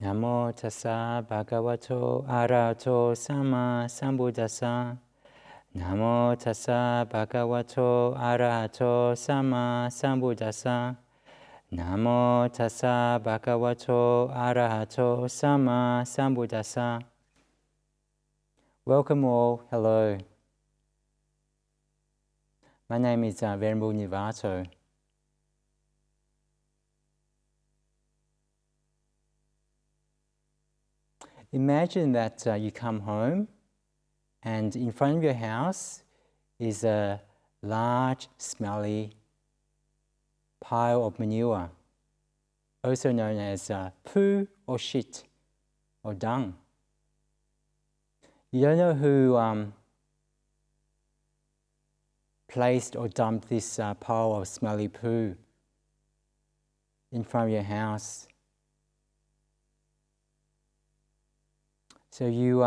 Namo tassa bhagavato arahato sama sambuddhassa. Namo tassa bhagavato arahato sama sambuddhassa. Namo tassa bhagavato arahato sama sambuddhassa. Welcome all, hello. My name is Venerable Nivato. Imagine that you come home and in front of your house is a large, smelly pile of manure, also known as poo or shit or dung. You don't know who placed or dumped this pile of smelly poo in front of your house. So you've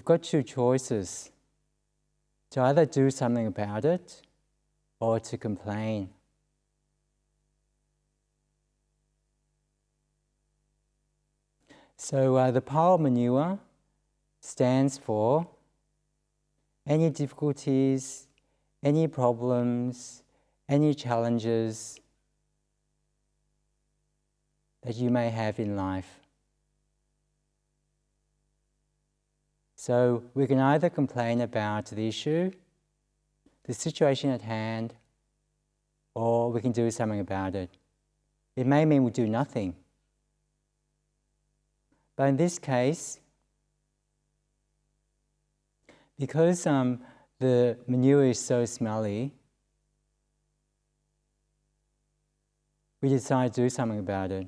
got two choices: to either do something about it or to complain. So the pile of manure stands for any difficulties, any problems, any challenges that you may have in life. So we can either complain about the issue, the situation at hand, or we can do something about it. It may mean we do nothing. But in this case, because the manure is so smelly, we decide to do something about it.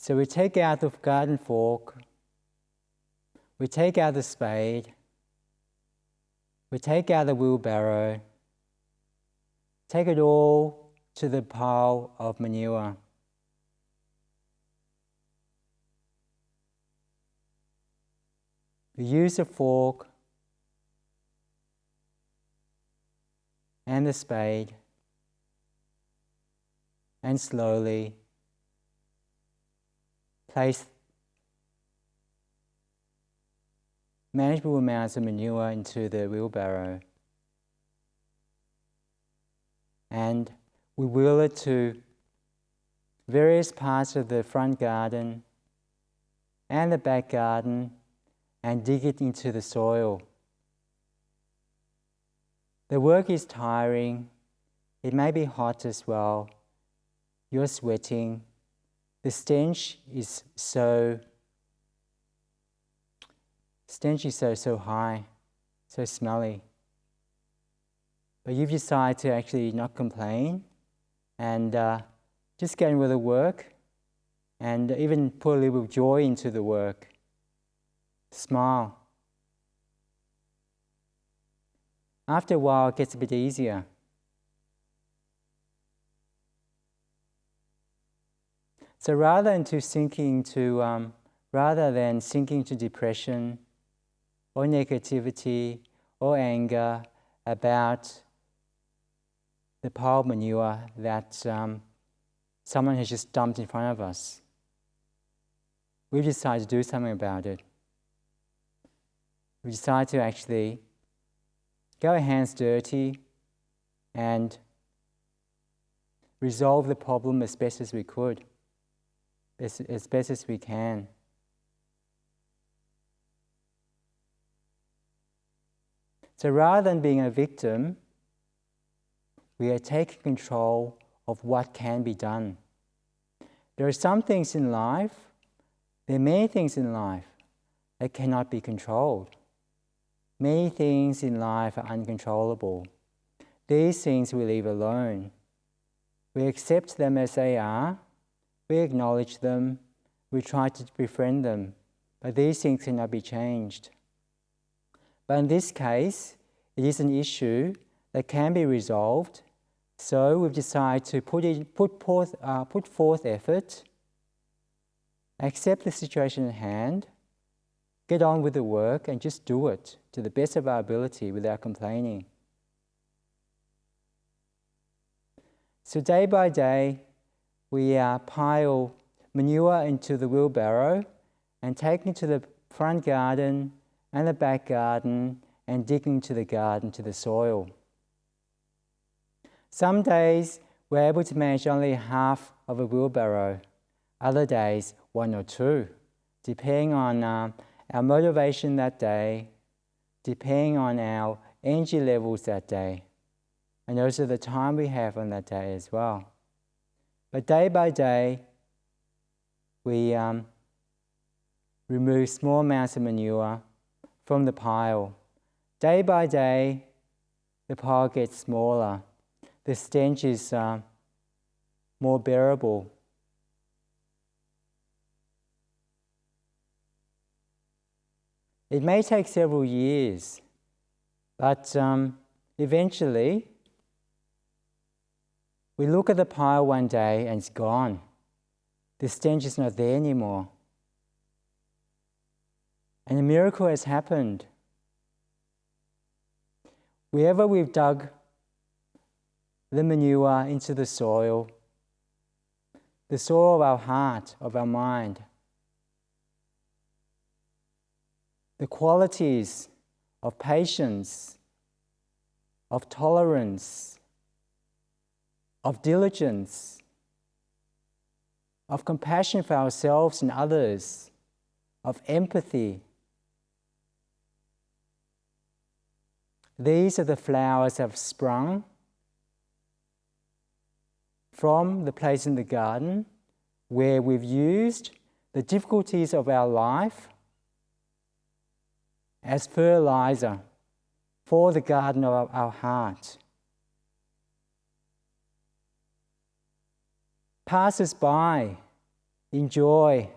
So we take out the garden fork, we take out the spade, we take out the wheelbarrow, take it all to the pile of manure. We use the fork and the spade and slowly place manageable amounts of manure into the wheelbarrow, and we wheel it to various parts of the front garden and the back garden and dig it into the soil. The work is tiring, it may be hot as well, you're sweating, the stench is so high, so smelly. But you've decided to actually not complain and just get on with the work and even put a little joy into the work. Smile. After a while, it gets a bit easier. So rather than sinking to depression or negativity or anger about the pile of manure that someone has just dumped in front of us, we've decided to do something about it. We decided to actually get our hands dirty and resolve the problem as best as we could, as best as we can. So rather than being a victim, we are taking control of what can be done. There are some things in life, there are many things in life that cannot be controlled. Many things in life are uncontrollable. These things we leave alone. We accept them as they are, we acknowledge them, we try to befriend them, but these things cannot be changed. But in this case, it is an issue that can be resolved, so we've decided to put forth effort, accept the situation at hand, get on with the work and just do it to the best of our ability without complaining. So day by day, we pile manure into the wheelbarrow and take it to the front garden and the back garden and dig into the garden, to the soil. Some days we're able to manage only half of a wheelbarrow, other days 1 or 2, depending on our motivation that day, depending on our energy levels that day, and also the time we have on that day as well. But day by day, we remove small amounts of manure from the pile. Day by day, the pile gets smaller. The stench is more bearable. It may take several years, but eventually, we look at the pile one day and it's gone. The stench is not there anymore. And a miracle has happened. Wherever we've dug the manure into the soil of our heart, of our mind, the qualities of patience, of tolerance, of diligence, of compassion for ourselves and others, of empathy. These are the flowers that have sprung from the place in the garden where we've used the difficulties of our life as fertilizer for the garden of our heart. Passers-by enjoy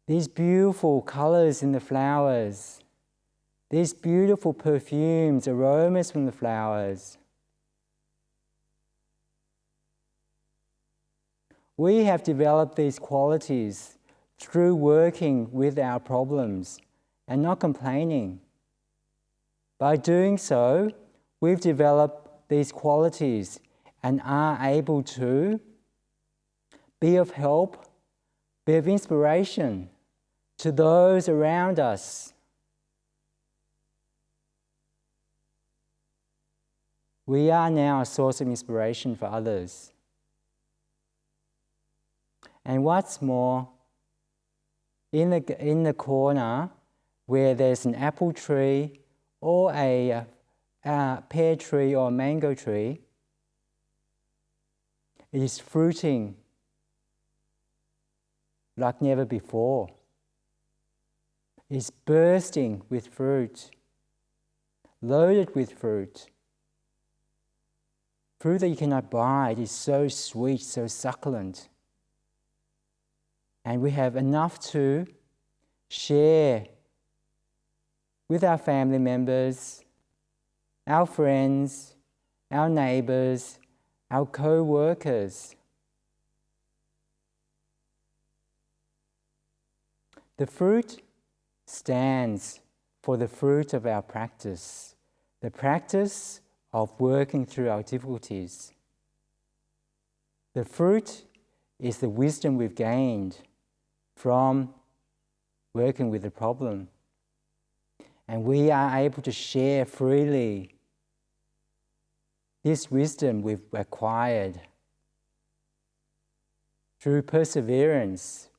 these beautiful colors in the flowers, these beautiful perfumes, aromas from the flowers. We have developed these qualities through working with our problems and not complaining. By doing so, we've developed these qualities and are able to be of help, be of inspiration to those around us. We are now a source of inspiration for others. And what's more, in the corner where there's an apple tree or a pear tree or a mango tree, it is fruiting like never before. It's bursting with fruit, loaded with fruit. Fruit that you cannot buy. It is so sweet, so succulent. And we have enough to share with our family members, our friends, our neighbours, our co-workers. The fruit stands for the fruit of our practice, the practice of working through our difficulties. The fruit is the wisdom we've gained from working with the problem. And we are able to share freely this wisdom we've acquired through perseverance,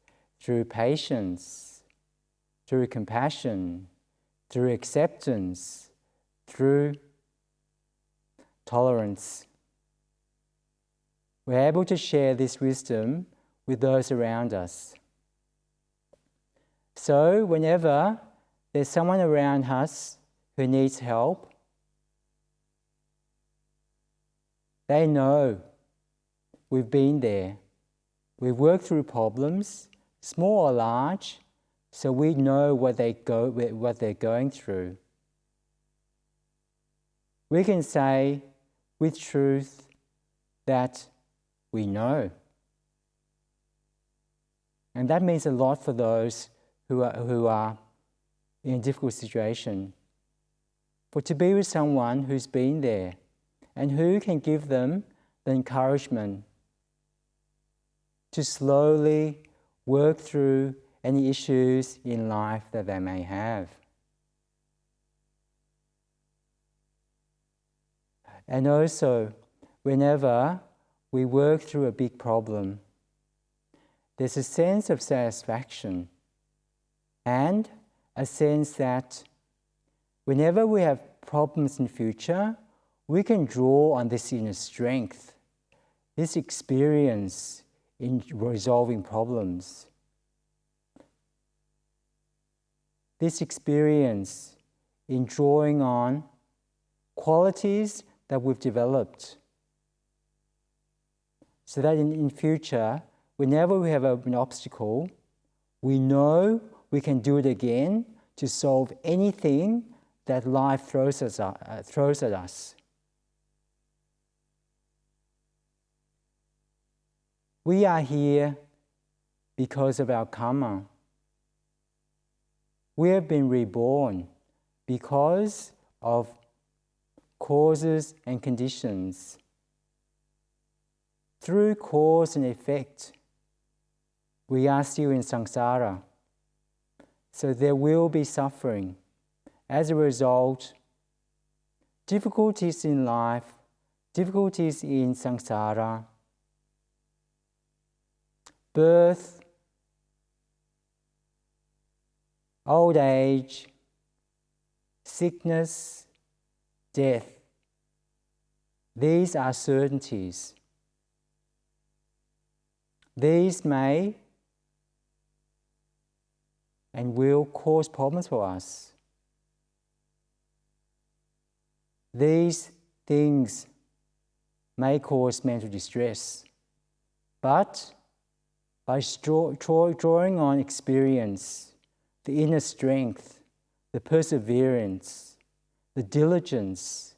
through patience, through compassion, through acceptance, through tolerance. We're able to share this wisdom with those around us. So whenever there's someone around us who needs help, they know we've been there. We've worked through problems, small or large, so we know what they're going through. We can say with truth that we know. And that means a lot for those who are in a difficult situation. For to be with someone who's been there and who can give them the encouragement to slowly work through any issues in life that they may have. And also, whenever we work through a big problem, there's a sense of satisfaction and a sense that whenever we have problems in future, we can draw on this inner strength, this experience in resolving problems. This experience in drawing on qualities that we've developed, so that in future, whenever we have an obstacle, we know we can do it again to solve anything that life throws at us. We are here because of our karma. We have been reborn because of causes and conditions. Through cause and effect, we are still in samsara. So there will be suffering. As a result, difficulties in life, difficulties in samsara, birth, old age, sickness, death. These are certainties. These may and will cause problems for us. These things may cause mental distress, but by drawing on experience, the inner strength, the perseverance, the diligence,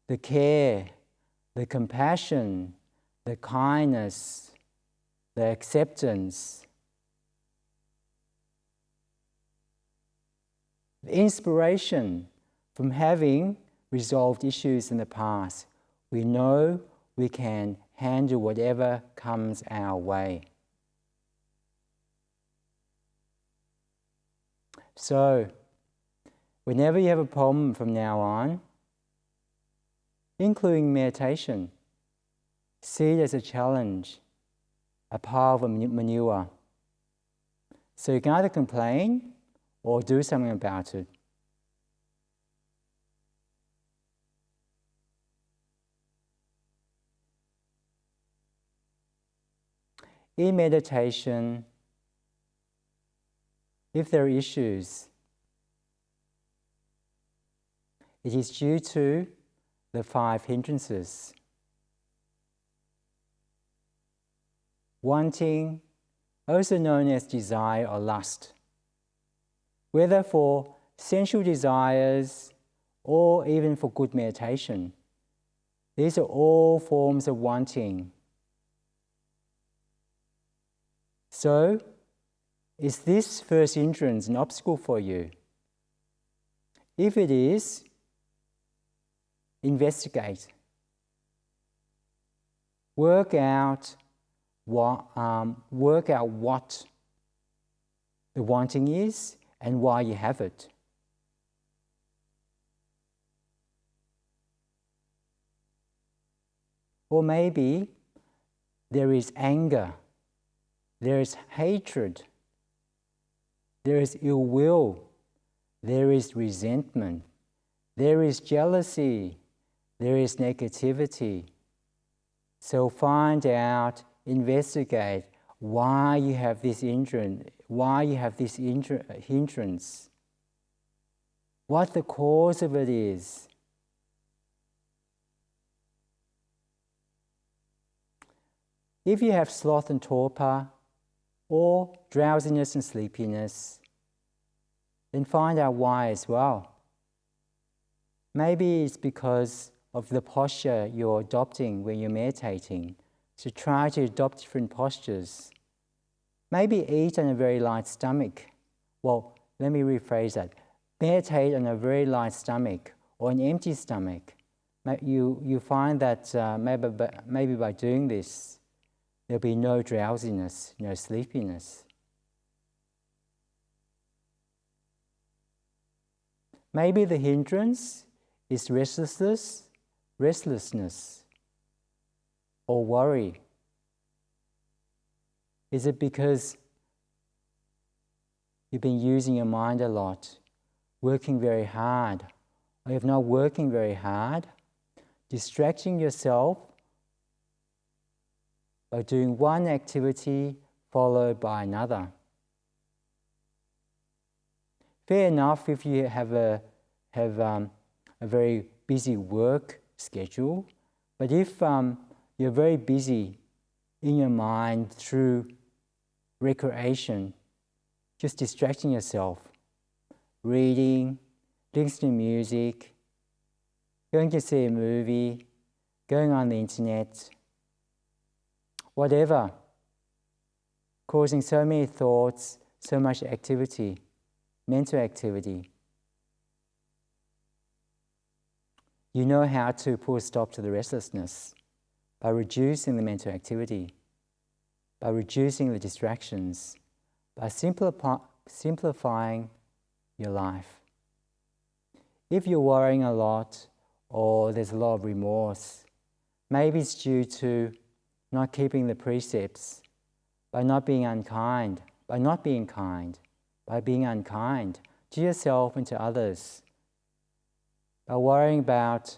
the care, the compassion, the kindness, the acceptance, the inspiration from having resolved issues in the past, we know we can handle whatever comes our way. So, whenever you have a problem from now on, including meditation, see it as a challenge, a pile of manure. So you can either complain or do something about it. In meditation, if there are issues, it is due to the 5 hindrances. Wanting, also known as desire or lust, whether for sensual desires or even for good meditation. These are all forms of wanting. So, is this first hindrance an obstacle for you? If it is, investigate. Work out what the wanting is and why you have it. Or maybe there is anger, there is hatred, there is ill will, there is resentment, there is jealousy, there is negativity. So find out, investigate why you have this hindrance, what the cause of it is. If you have sloth and torpor, or drowsiness and sleepiness, then find out why as well. Maybe it's because of the posture you're adopting when you're meditating. So try to adopt different postures. Maybe eat on a very light stomach. Well, let me rephrase that. Meditate on a very light stomach or an empty stomach. you find that maybe by doing this, there'll be no drowsiness, no sleepiness. Maybe the hindrance is restlessness, or worry. Is it because you've been using your mind a lot, working very hard, or you're not working very hard, distracting yourself by doing one activity followed by another? Fair enough if you have a very busy work schedule, but if you're very busy in your mind through recreation, just distracting yourself, reading, listening to music, going to see a movie, going on the internet, whatever, causing so many thoughts, so much activity, mental activity. You know how to put a stop to the restlessness by reducing the mental activity, by reducing the distractions, by simplifying your life. If you're worrying a lot or there's a lot of remorse, maybe it's due to not keeping the precepts, by not being unkind, by being unkind to yourself and to others, by worrying about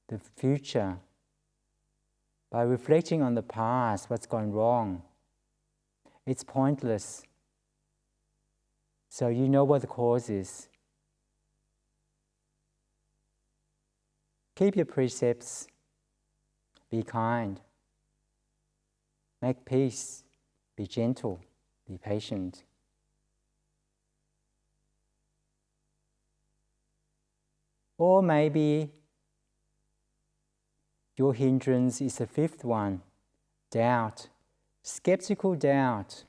the future, by reflecting on the past, what's gone wrong. It's pointless. So you know what the cause is. Keep your precepts. Be kind. Make peace. Be gentle. Be patient. Or maybe your hindrance is the fifth one, doubt, skeptical doubt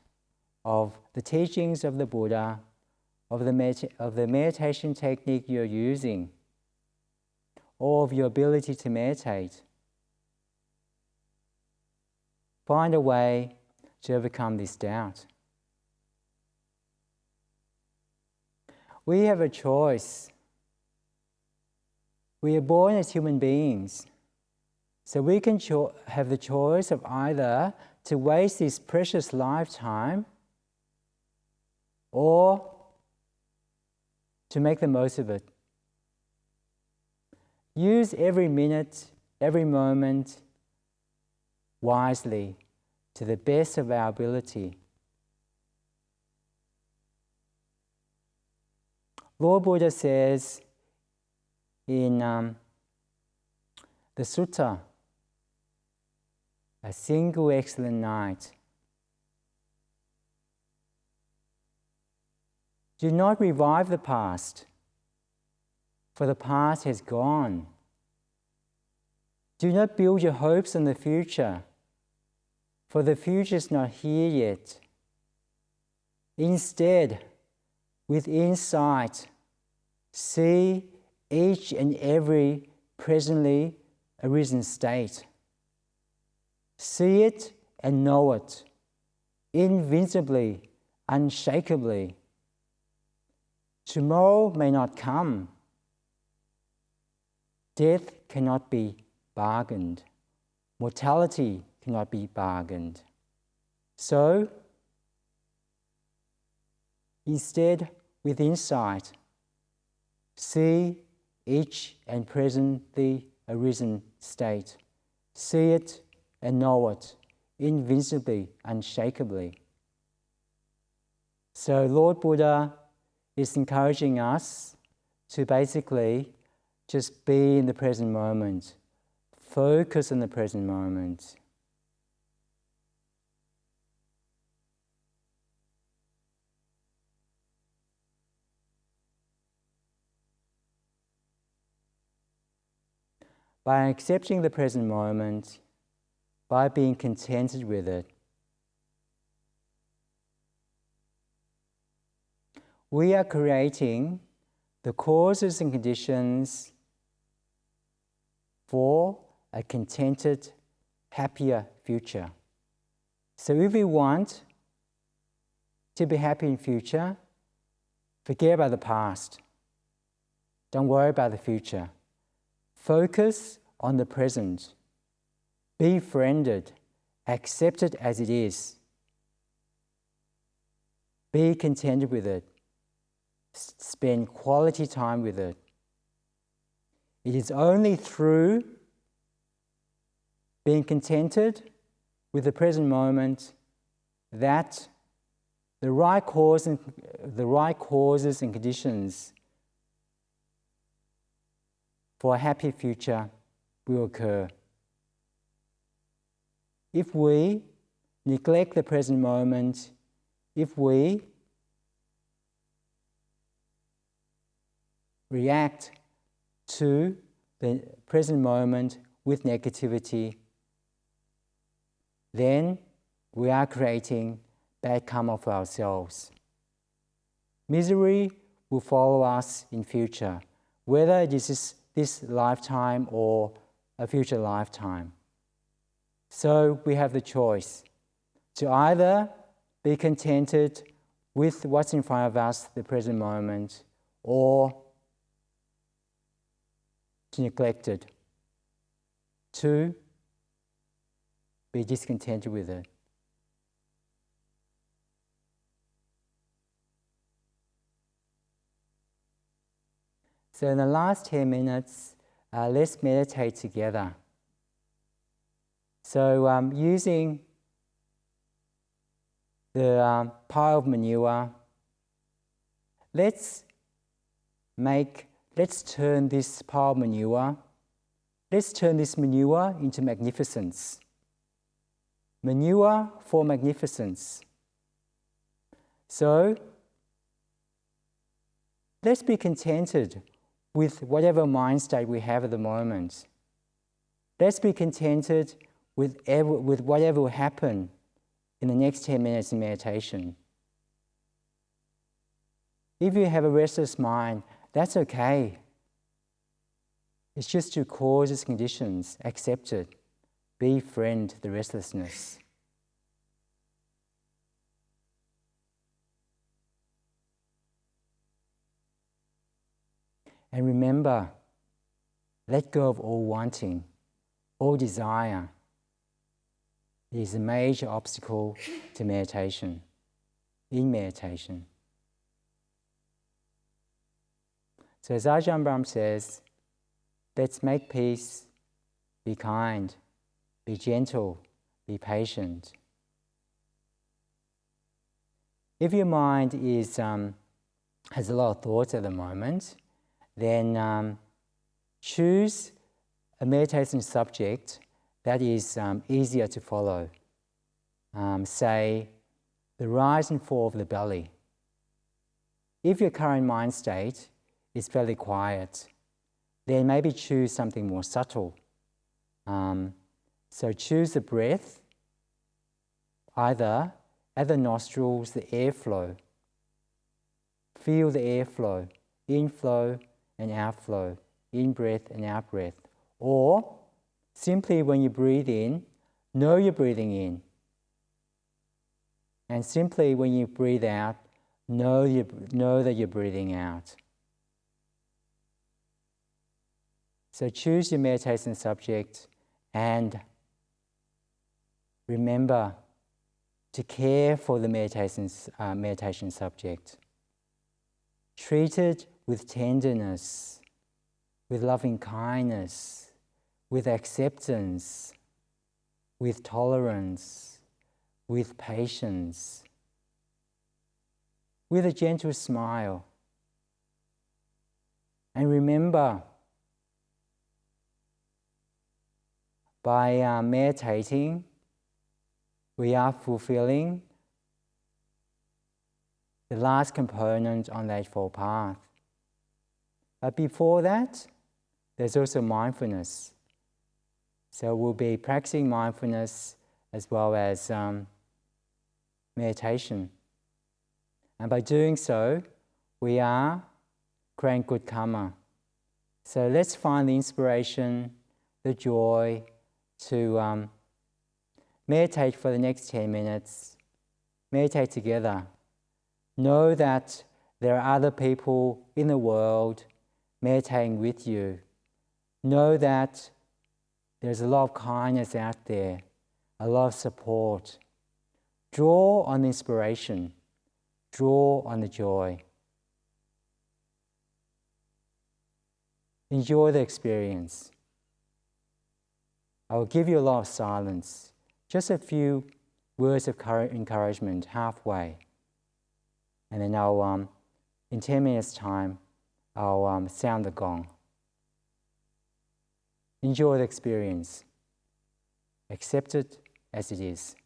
of the teachings of the Buddha, of the meditation technique you're using, or of your ability to meditate. Find a way to overcome this doubt. We have a choice. We are born as human beings, so we can have the choice of either to waste this precious lifetime or to make the most of it. Use every minute, every moment wisely to the best of our ability. Lord Buddha says in the sutta, a single excellent night. Do not revive the past, for the past has gone. Do not build your hopes on the future, for the future is not here yet. Instead, with insight, see each and every presently arisen state. See it and know it, invincibly, unshakably. Tomorrow may not come. Death cannot be bargained. Mortality cannot be bargained. So, instead, with insight, see each and presently arisen state. See it and know it, invincibly, unshakably. So Lord Buddha is encouraging us to basically just be in the present moment, focus on the present moment. By accepting the present moment, by being contented with it, we are creating the causes and conditions for a contented, happier future. So if we want to be happy in future, forget about the past. Don't worry about the future. Focus on the present. Be befriended. Accept it as it is. Be contented with it. Spend quality time with it. It is only through being contented with the present moment that the right causes and conditions for a happy future will occur. If we neglect the present moment, if we react to the present moment with negativity, then we are creating bad karma for ourselves. Misery will follow us in future, whether it is this lifetime or a future lifetime. So we have the choice to either be contented with what's in front of us, the present moment, or to neglect it, to be discontented with it. So in the last 10 minutes, let's meditate together. So using the pile of manure, let's turn this pile of manure, let's turn this manure into magnificence. Manure for magnificence. So let's be contented with whatever mind state we have at the moment. Let's be contented with whatever will happen in the next 10 minutes in meditation. If you have a restless mind, that's okay. It's just your causes, conditions. Accept it. Befriend the restlessness. And remember, let go of all wanting, all desire. It is a major obstacle to meditation, in meditation. So as Ajahn Brahm says, let's make peace, be kind, be gentle, be patient. If your mind has a lot of thoughts at the moment, then choose a meditation subject that is easier to follow. Say, the rise and fall of the belly. If your current mind state is fairly quiet, then maybe choose something more subtle. So choose the breath, either at the nostrils, the airflow. Feel the airflow, inflow and outflow, in-breath and out-breath. Or simply when you breathe in, know you're breathing in. And simply when you breathe out, know that you're breathing out. So choose your meditation subject and remember to care for the meditation subject. Treat it with tenderness, with loving kindness, with acceptance, with tolerance, with patience, with a gentle smile. And remember, by meditating, we are fulfilling the last component on the Eightfold Path. But before that, there's also mindfulness. So we'll be practicing mindfulness as well as meditation. And by doing so, we are creating good karma. So let's find the inspiration the joy to meditate for the next 10 minutes. Meditate together. Know that there are other people in the world meditating with you. Know that there's a lot of kindness out there, a lot of support. Draw on the inspiration. Draw on the joy. Enjoy the experience. I will give you a lot of silence, just a few words of encouragement halfway. And then I'll, in 10 minutes' time, I'll sound the gong. Enjoy the experience. Accept it as it is.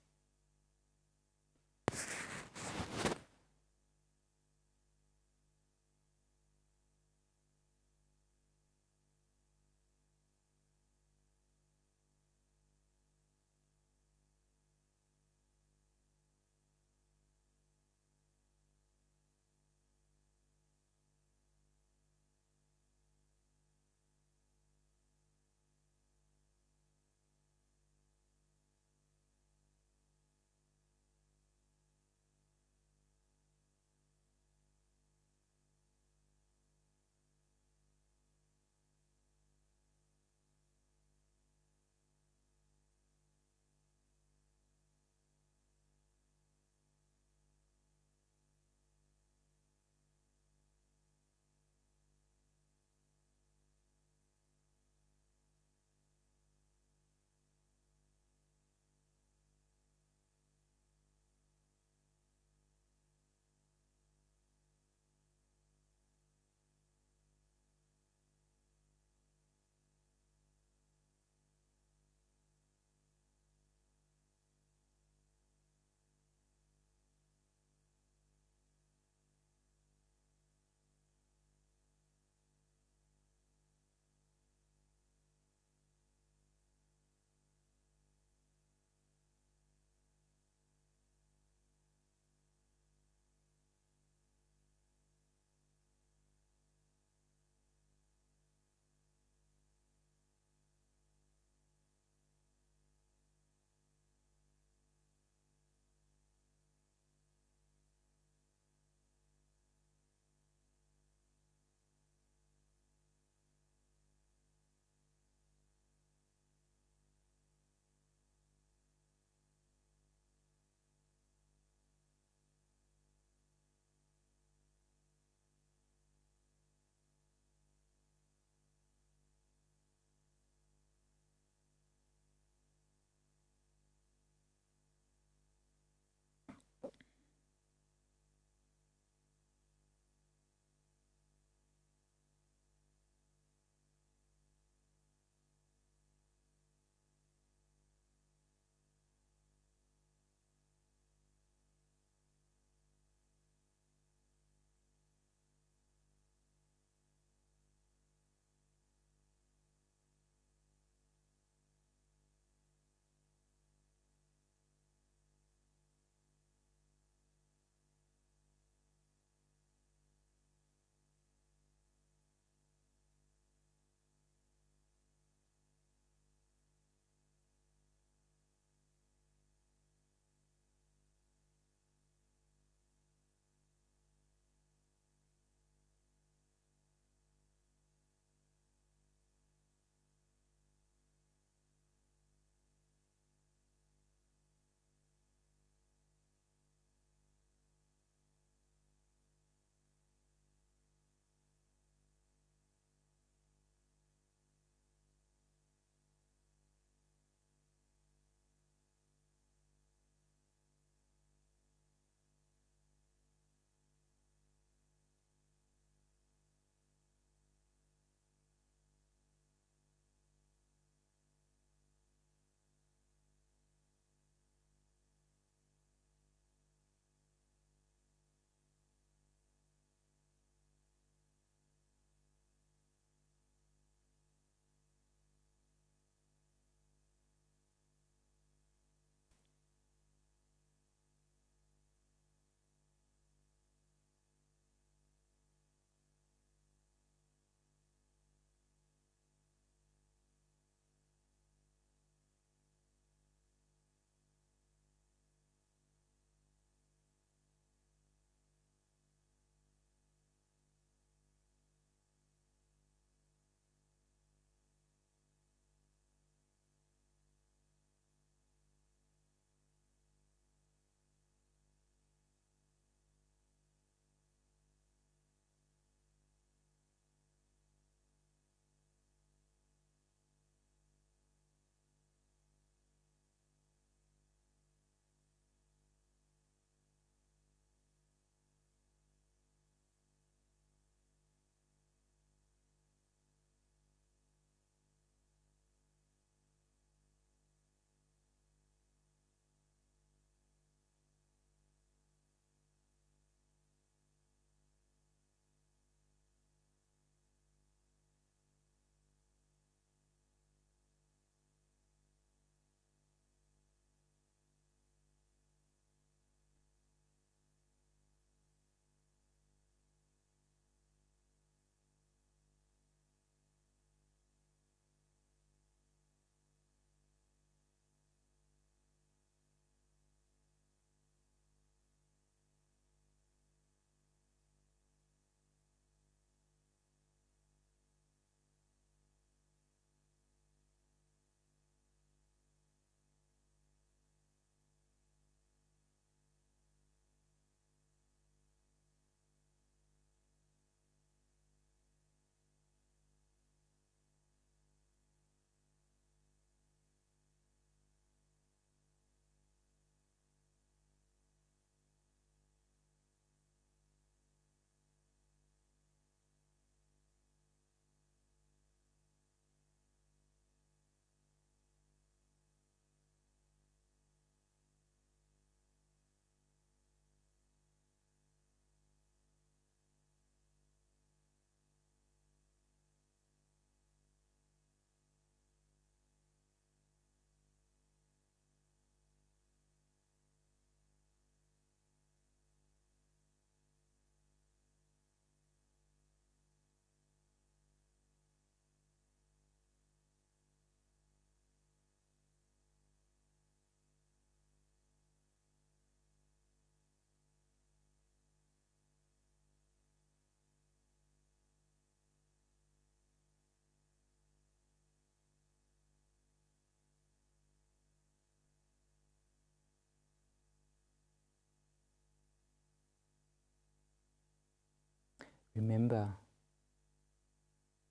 remember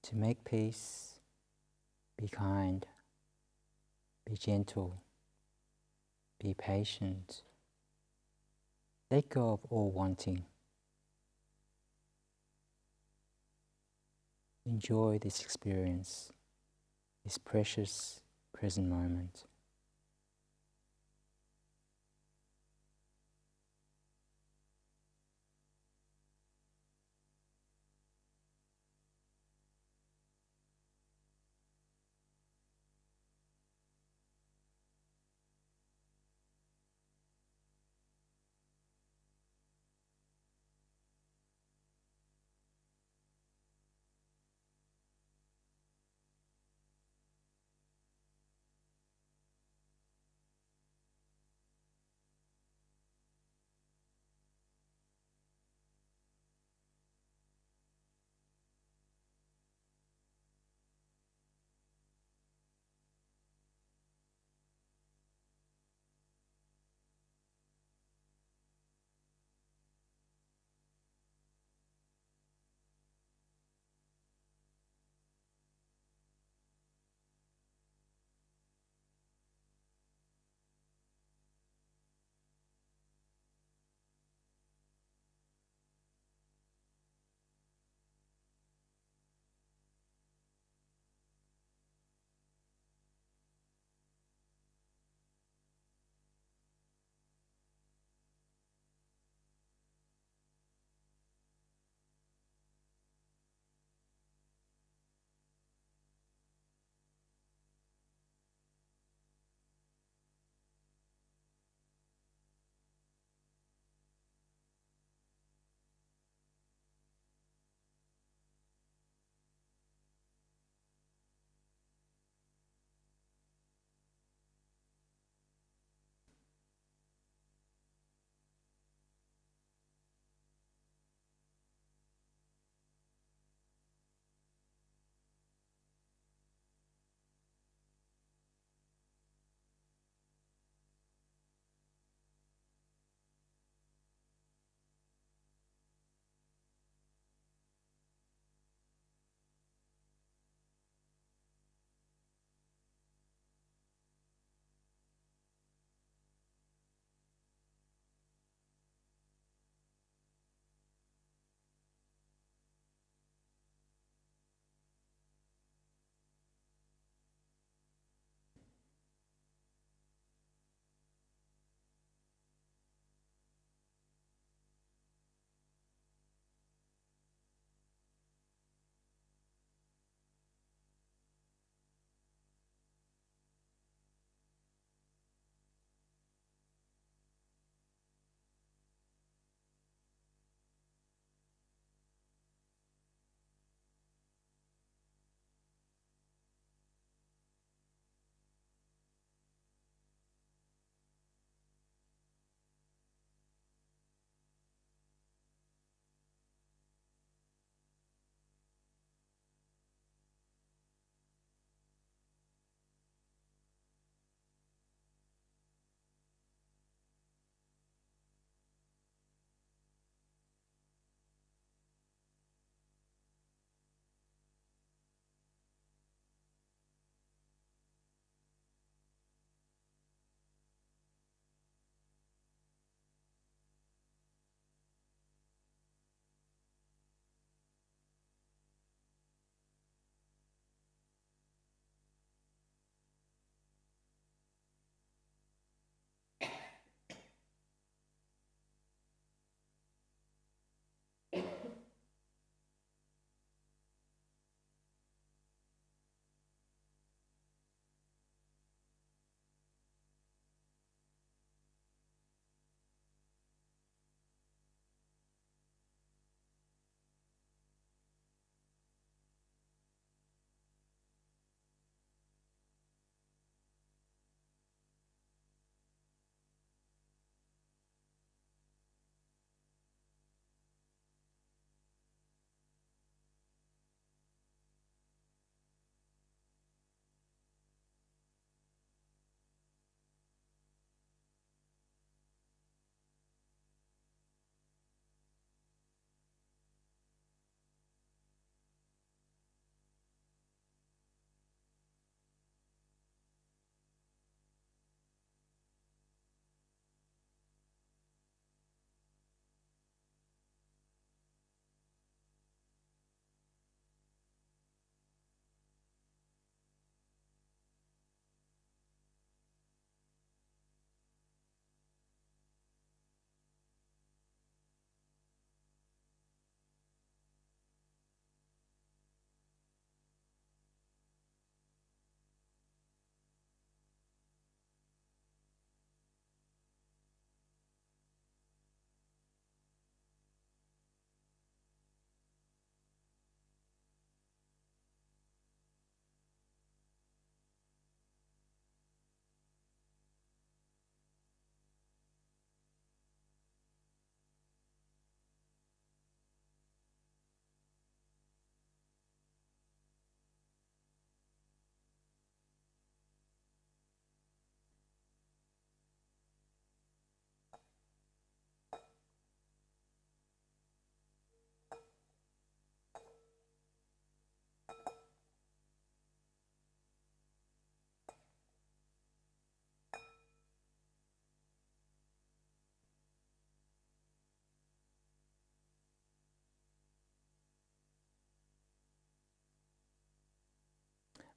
to make peace, be kind, be gentle, be patient. Let go of all wanting. Enjoy this experience, this precious present moment.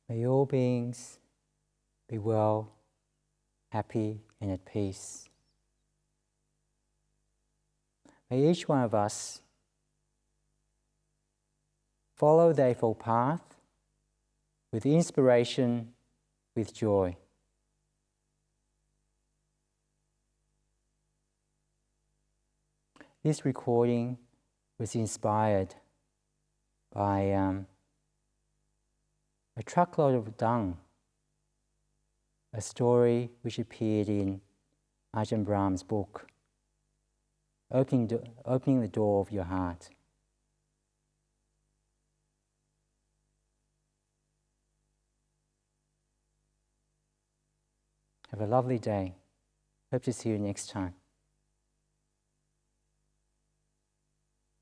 May all beings be well, happy, and at peace. May each one of us follow the Eightfold Path with inspiration, with joy. This recording was inspired by a truckload of dung, a story which appeared in Ajahn Brahm's book, Opening the Door of Your Heart. Have a lovely day. Hope to see you next time.